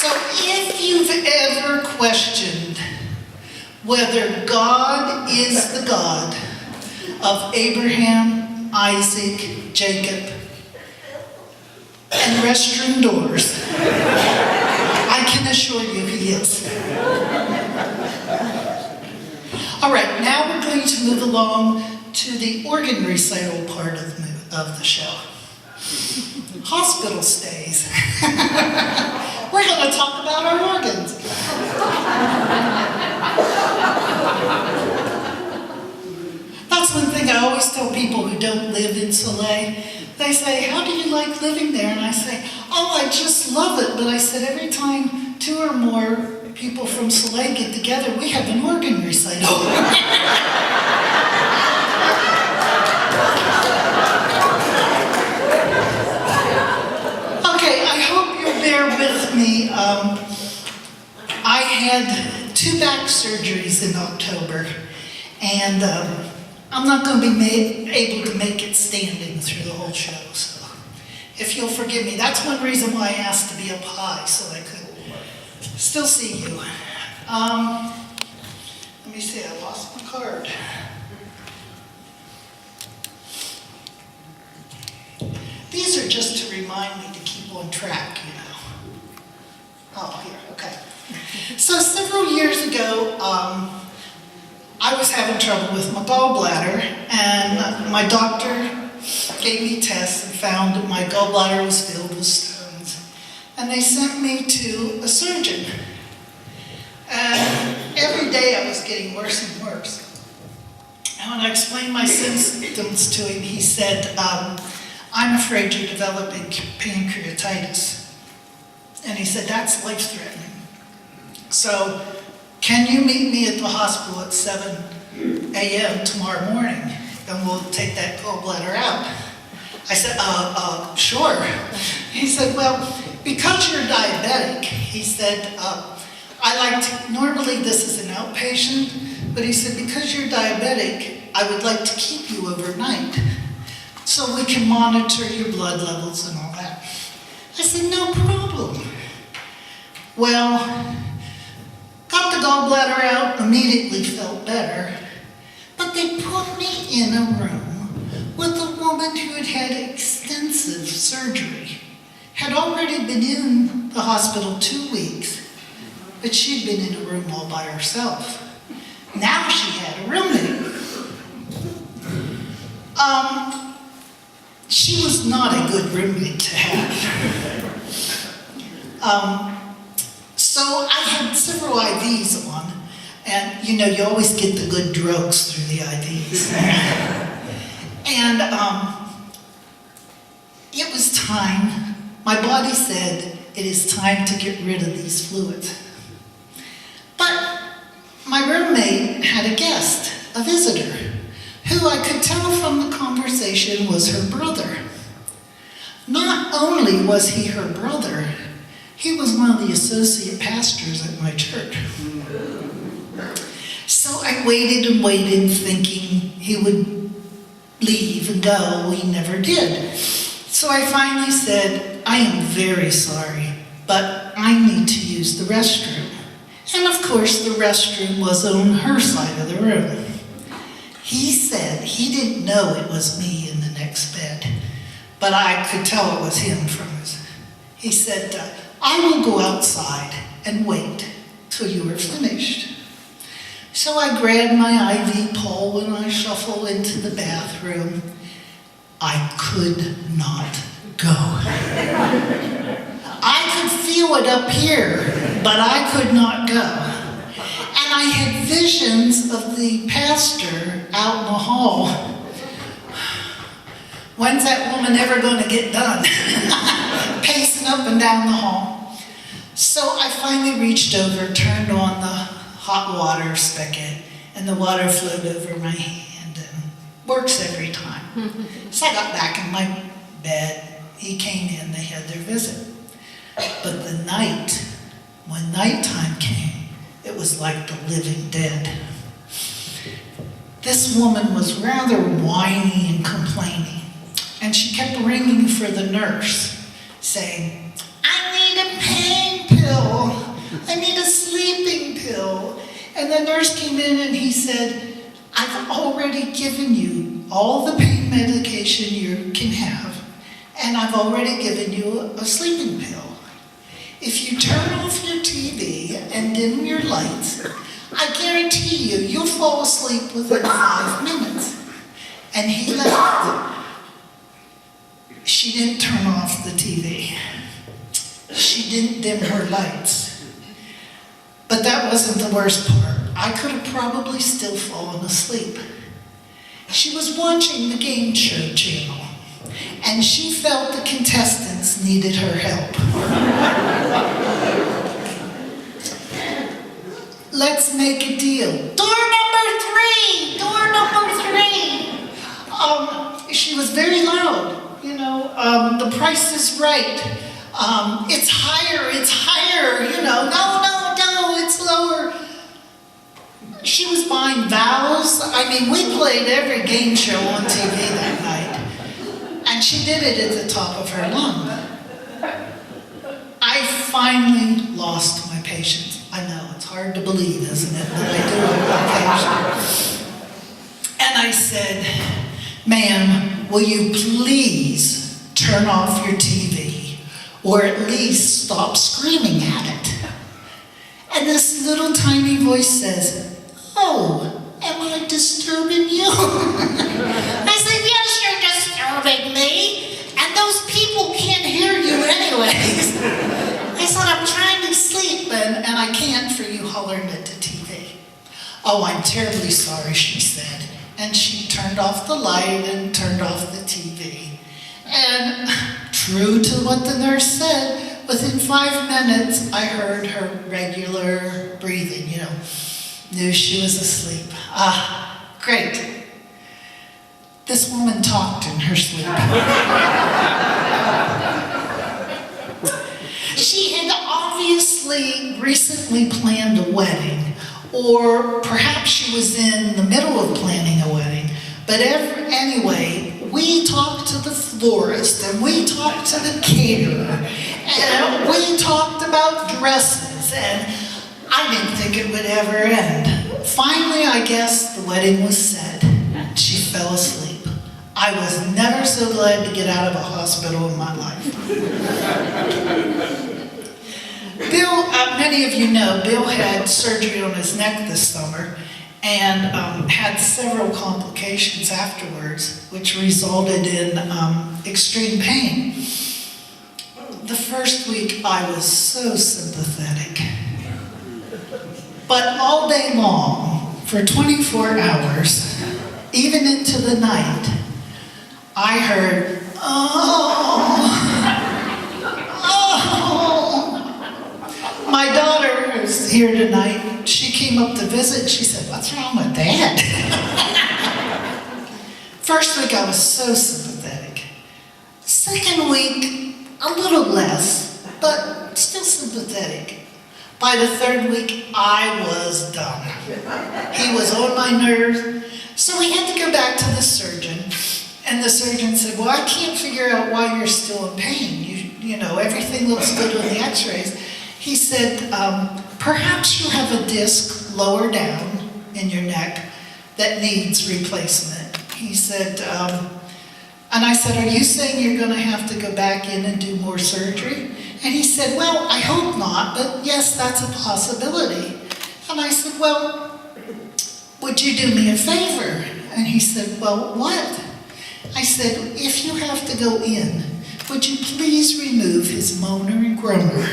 So if you've ever questioned whether God is the God of Abraham, Isaac, Jacob, and restroom doors, I can assure you he is. All right, now we're going to move along to the organ recital part of the show. Hospital stays. We're going to talk about our organs. That's one thing I always tell people who don't live in Soleil. They say, how do you like living there? And I say, oh, I just love it. But I said, every time 2 or more people from Soleil get together, we have an organ recital. Okay, I hope you'll bear with me. I had 2 back surgeries in October, and I'm not going to be able to make it standing through the whole show, so if you'll forgive me. That's one reason why I asked to be up high, so I could still see you. Let me see, I lost my card. These are just to remind me to keep on track, you know. Oh, here, okay. So several years ago, I was having trouble with my gallbladder, and my doctor gave me tests and found that my gallbladder was filled with stones. And they sent me to a surgeon. And every day I was getting worse and worse. And when I explained my symptoms to him, he said, I'm afraid you're developing pancreatitis. And he said, that's life-threatening. So, can you meet me at the hospital at 7 a.m. tomorrow morning, and we'll take that gallbladder out? I said, sure. He said, well, because you're diabetic, he said, normally this is an outpatient, but he said, because you're diabetic, I would like to keep you overnight so we can monitor your blood levels and all that. I said, no problem. Well, got the gallbladder out, immediately felt better, but they put me in a room with a woman who had had extensive surgery, had already been in the hospital 2 weeks, but she'd been in a room all by herself. Now she had a roommate. She was not a good roommate to have. So I had several IVs on, and you know, you always get the good drugs through the IVs. And it was time. My body said, it is time to get rid of these fluids. But my roommate had a guest, a visitor, who I could tell from the conversation was her brother. Not only was he her brother, he was one of the associate pastors at my church. So I waited and waited, thinking he would leave and go. He never did. So I finally said, I am very sorry, but I need to use the restroom. And of course, the restroom was on her side of the room. He said he didn't know it was me in the next bed, but I could tell it was him from his. He said, I will go outside and wait till you are finished. So I grabbed my IV pole and I shuffled into the bathroom. I could not go. I could feel it up here, but I could not go. And I had visions of the pastor out in the hall. When's that woman ever going to get done? Pacing up and down the hall. So I finally reached over, turned on the hot water spigot, and the water flowed over my hand, and works every time. So I got back in my bed. He came in, they had their visit. But the night, when nighttime came, it was like the living dead. This woman was rather whiny and complaining, and she kept ringing for the nurse, saying, I need a pain pill. And the nurse came in and he said, I've already given you all the pain medication you can have, and I've already given you a sleeping pill. If you turn off your TV and dim your lights, I guarantee you, you'll fall asleep within 5 minutes. And he left. She didn't turn off the TV. She didn't dim her lights. But that wasn't the worst part. I could have probably still fallen asleep. She was watching the game show channel, and she felt the contestants needed her help. Let's make a deal. Door number 3! Door number 3! She was very loud, you know. The price is right. It's higher, you know. No, it's lower. She was buying vows. I mean, we played every game show on TV that night. And she did it at the top of her lung. I finally lost my patience. I know, it's hard to believe, isn't it, that I do it on occasion. And I said, ma'am, will you please turn off your TV, or at least stop screaming at it? And this little tiny voice says, oh, am I disturbing you? I said, yes, you're disturbing me, and those people can't hear you anyways. I said, I'm trying to sleep, and I can't for you hollering at the TV. Oh, I'm terribly sorry, she said. And she turned off the light and turned off the TV. And true to what the nurse said, within 5 minutes, I heard her regular breathing, you know. Knew she was asleep. Ah, great. This woman talked in her sleep. She had obviously recently planned a wedding, or perhaps she was in the middle of planning a wedding. But anyway, we talked to the florist, and we talked to the caterer, and we talked about dresses, and I didn't think it would ever end. Finally, I guess the wedding was set. She fell asleep. I was never so glad to get out of a hospital in my life. Bill, many of you know, Bill had surgery on his neck this summer and had several complications afterwards, which resulted in extreme pain. The first week, I was so sympathetic. But all day long, for 24 hours, even into the night, I heard, oh. My daughter, who's here tonight, she came up to visit. She said, what's wrong with Dad? First week, I was so sympathetic. Second week, a little less, but still sympathetic. By the third week, I was done. He was on my nerves. So we had to go back to the surgeon. And the surgeon said, well, I can't figure out why you're still in pain. You know, everything looks good on the x-rays. He said, perhaps you have a disc lower down in your neck that needs replacement. He said, and I said, are you saying you're going to have to go back in and do more surgery? And he said, well, I hope not, but yes, that's a possibility. And I said, well, would you do me a favor? And he said, well, what? I said, if you have to go in, would you please remove his moaner and groaner?